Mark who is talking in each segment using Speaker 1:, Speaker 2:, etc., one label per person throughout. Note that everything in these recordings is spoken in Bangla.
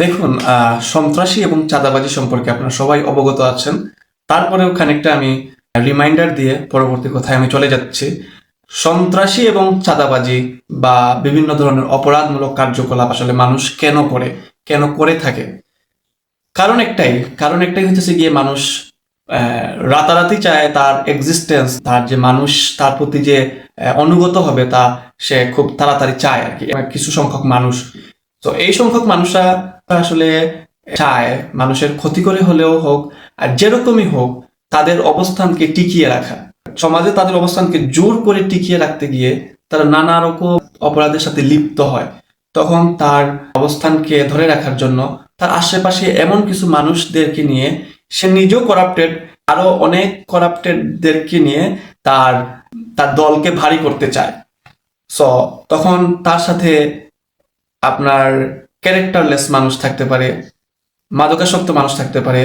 Speaker 1: দেখুন, সন্ত্রাসী এবং চাঁদাবাজি সম্পর্কে আপনারা সবাই অবগত আছেন। তারপরেও খানিকটা আমি রিমাইন্ডার দিয়ে পরবর্তী কথায় আমি চলে যাচ্ছি। সন্ত্রাসী এবং চাঁদাবাজি বা বিভিন্ন ধরনের অপরাধমূলক কার্যকলাপ আসলে মানুষ কেন করে থাকে? কারণ একটাই হচ্ছে গিয়ে মানুষ রাতারাতি চায় তার এক্সিস্টেন্স, তার যে মানুষ তার প্রতি যে অনুগত হবে তা সে খুব তাড়াতাড়ি চায় আর কি, কিছু সংখ্যক মানুষ। তো এই সংখ্যক মানুষরা আসলে চায় মানুষের ক্ষতি করে হলেও হোক আর যেরকমই হোক তাদের অবস্থানকে টিকিয়ে রাখা। সমাজে তাদের অবস্থানকে জোর করে টিকিয়ে রাখতে গিয়ে তারা নানা রকম অপরাধের সাথে লিপ্ত হয়। তখন তার অবস্থানকে ধরে রাখার জন্য তার আশেপাশে এমন কিছু মানুষদেরকে নিয়ে, সে নিজেও করাপ্টেড, আরো অনেক করাপ্টেডদেরকে নিয়ে তার তার দলকে ভারী করতে চায়। সো তখন তার সাথে আপনার ক্যারেক্টারলেস মানুষ থাকতে পারে, মাদকাসক্ত মানুষ থাকতে পারে,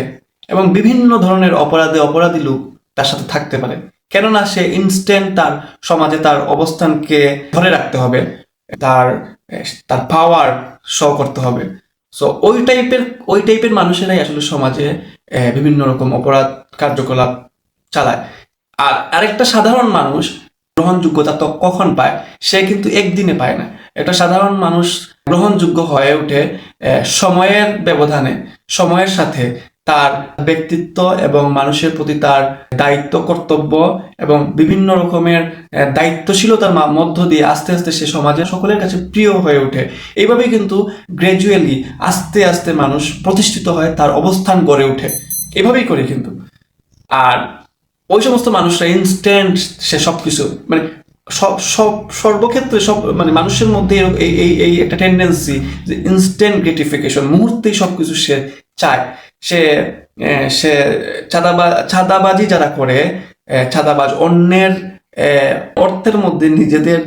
Speaker 1: এবং বিভিন্ন ধরনের অপরাধী লোক তার সাথে থাকতে পারে। কেননা সে ইনস্ট্যান্ট তার সমাজে তার অবস্থানকে ধরে রাখতে হবে, তার তার পাওয়ার শো করতে হবে। সো ওই টাইপের মানুষেরাই আসলে সমাজে বিভিন্ন রকম অপরাধ কার্যকলাপ চালায়। আর আরেকটা সাধারণ মানুষ গ্রহণযোগ্যতা তো কখন পায়? সে কিন্তু একদিনে পায় না। একটা সাধারণ মানুষ গ্রহণযোগ্য হয়ে ওঠে সময়ের ব্যবধানে, সময়ের সাথে তার ব্যক্তিত্ব এবং মানুষের প্রতি তার দায়িত্ব কর্তব্য এবং বিভিন্ন রকমের দায়িত্বশীলতার মধ্য দিয়ে আস্তে আস্তে সে সমাজের সকলের কাছে প্রিয় হয়ে ওঠে। এইভাবেই কিন্তু গ্র্যাজুয়ালি আস্তে আস্তে মানুষ প্রতিষ্ঠিত হয়, তার অবস্থান গড়ে ওঠে। এভাবেই করে কিন্তু। আর ওই সমস্ত মানুষরা ইনস্ট্যান্ট, সে সবকিছু মানে সব সব সর্বক্ষেত্রে সব মানে মানুষের মধ্যে এই এই এই একটা টেন্ডেন্সি যে ইনস্ট্যান্ট গ্রেটিফিকেশন, মুহূর্তেই সবকিছু সে চায়। সে সে চাঁদাবাজি যারা করে, চাঁদাবাজ অন্যের অর্থের মধ্যে নিজেদের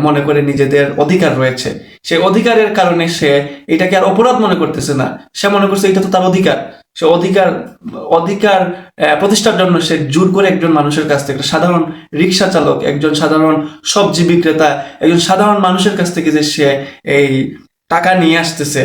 Speaker 1: মনে করে নিজেদের অধিকার রয়েছে। সে অধিকারের কারণে সে এটাকে আর অপরাধ মনে করতেছে না, সে মনে করছে এটা তো তার অধিকার। সে অধিকার অধিকার প্রতিষ্ঠার জন্য সে জোর করে একজন মানুষের কাছ থেকে, একটা সাধারণ রিক্সা চালক, একজন সাধারণ সবজি বিক্রেতা, একজন সাধারণ মানুষের কাছ থেকে যে সে এই টাকা নিয়ে আসতেছে,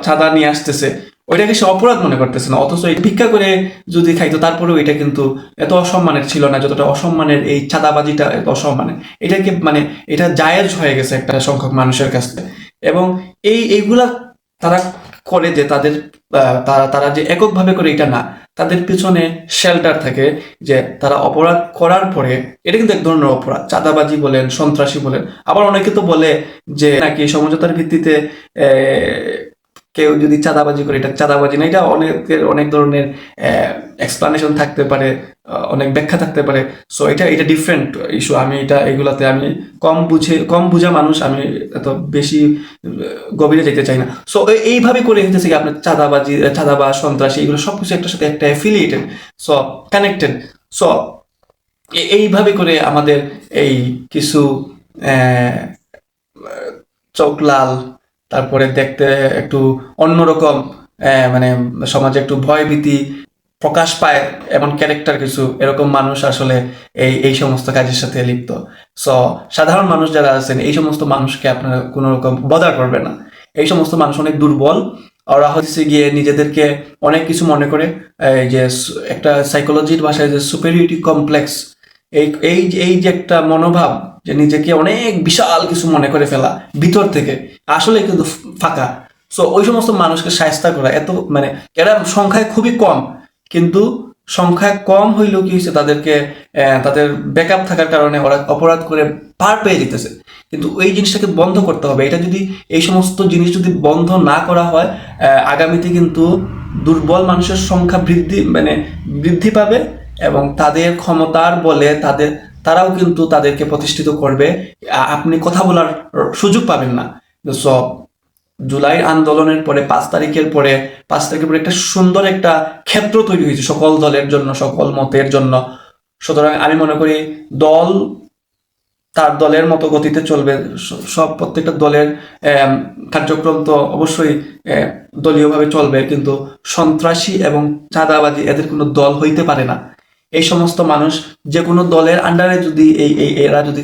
Speaker 1: চাঁদা নিয়ে আসতেছে, ওইটাকে সে অপরাধ মনে করতেছে না। অথচ এই ভিক্ষা করে যদি খাইতো তারপরেও এটা কিন্তু এত অসম্মানের ছিল না যতটা অসম্মানের এই চাঁদাবাজিটা, এত অসম্মানের। এটাকে মানে এটা জায়েজ হয়ে গেছে একটা সংখ্যক মানুষের কাছে। এবং এইগুলা তারা করে যে তাদের তারা তারা যে এককভাবে করে এটা না, তাদের পিছনে শেল্টার থাকে। যে তারা অপরাধ করার পরে, এটা কিন্তু এক ধরনের অপরাধ, চাঁদাবাজি বলেন, সন্ত্রাসী বলেন। আবার অনেকে তো বলে যে নাকি সমঝোতার ভিত্তিতে কেউ যদি চাঁদাবাজি করে এটা চাঁদাবাজি না। এটা অনেক ধরনের এক্সপ্লানেশন থাকতে পারে, অনেক ব্যাখ্যা থাকতে পারে। সো এটা এটা ডিফারেন্ট ইস্যু। আমি এগুলাতে আমি কম বুঝা মানুষ, আমি এত বেশি গভীরে যেতে চাই না। সো এইভাবে করে হইতেছে কি আপনার চাঁদাবাজ, সন্ত্রাসী, এগুলো সবকিছু একটার সাথে একটা অ্যাফিলিয়েটেড, সো কানেক্টেড। সো এইভাবে করে আমাদের এই কিছু আহ, চোখ লাল, তারপরে দেখতে একটু অন্যরকম, মানে সমাজে একটু ভয় ভীতি প্রকাশ পায় এমন ক্যারেক্টার কিছু এরকম মানুষ আসলে এই সমস্ত কাজের সাথে লিপ্ত। সো সাধারণ মানুষ যারা আছেন, এই সমস্ত মানুষকে আপনারা কোনো রকম বদার করবে না। এই সমস্ত মানুষ অনেক দুর্বল। ওরা হচ্ছে গিয়ে নিজেদেরকে অনেক কিছু মনে করে, এই যে একটা সাইকোলজির ভাষায় যে সুপেরিয়রিটি কমপ্লেক্স, এই যে একটা মনোভাব, যে নিজেকে অনেক বিশাল কিছু মনে করে ফেলা ভিতর থেকে, আসলে কিন্তু ফাঁকা। সো ওই সমস্ত মানুষকে শায়েস্তা করা এত মানে, এরা সংখ্যায় খুবই কম, কিন্তু সংখ্যায় কম হইলেও কি হয়েছে, তাদেরকে তাদের ব্যাকআপ থাকার কারণে ওরা অপরাধ করে পার পেয়ে যেতেছে। কিন্তু এই জিনিসটাকে বন্ধ করতে হবে। এটা যদি, এই সমস্ত জিনিস যদি বন্ধ না করা হয়, আগামীতে কিন্তু দুর্বল মানুষের সংখ্যা বৃদ্ধি পাবে, এবং তাদের ক্ষমতার বলে তারাও কিন্তু তাদেরকে প্রতিষ্ঠিত করবে। আপনি কথা বলার সুযোগ পাবেন না। সব জুলাই আন্দোলনের পরে 5 তারিখের পরে একটা সুন্দর একটা ক্ষেত্র তৈরি হয়েছে সকল দলের জন্য, সকল মতের জন্য। সুতরাং আমি মনে করি দল তার দলের মতো গতিতে চলবে। প্রত্যেকটা দলের কার্যক্রম তো অবশ্যই দলীয়ভাবে চলবে, কিন্তু সন্ত্রাসী এবং চাঁদাবাজি এদের কোনো দল হইতে পারে না। এই সমস্ত মানুষ যে কোনো দলের আন্ডারে যদি এরা যদি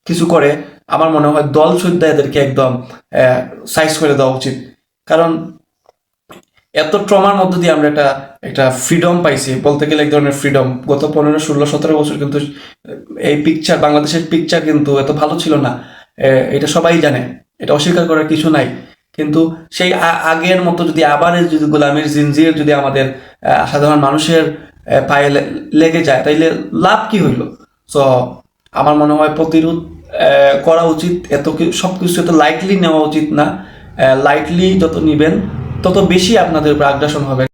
Speaker 1: কিছু করে, আমার মনে হয় দল সুদ্ধা এদেরকে একদম সাইজ করে দেওয়া উচিত। কারণ এত ট্রমার মধ্য দিয়ে আমরা একটা একটা ফ্রিডম পাইছি, বলতে গেলে এক ধরনের ফ্রিডম। গত 15, 16, 17 বছর কিন্তু এই পিকচার, বাংলাদেশের পিকচার কিন্তু এত ভালো ছিল না, এটা সবাই জানে, এটা অস্বীকার করার কিছু নাই। কিন্তু সেই আগের মতো যদি আবার যদি গোলামের জিনজির যদি আমাদের সাধারণ মানুষের পায়ে লেগে যায়, তাইলে লাভ কি হইল? সো আমার মনে হয় প্রতিরোধ করা উচিত। সব কিছু এত লাইটলি নেওয়া উচিত না। লাইটলি যত নিবেন তত বেশি আপনাদের উপর আগ্রাসন হবে।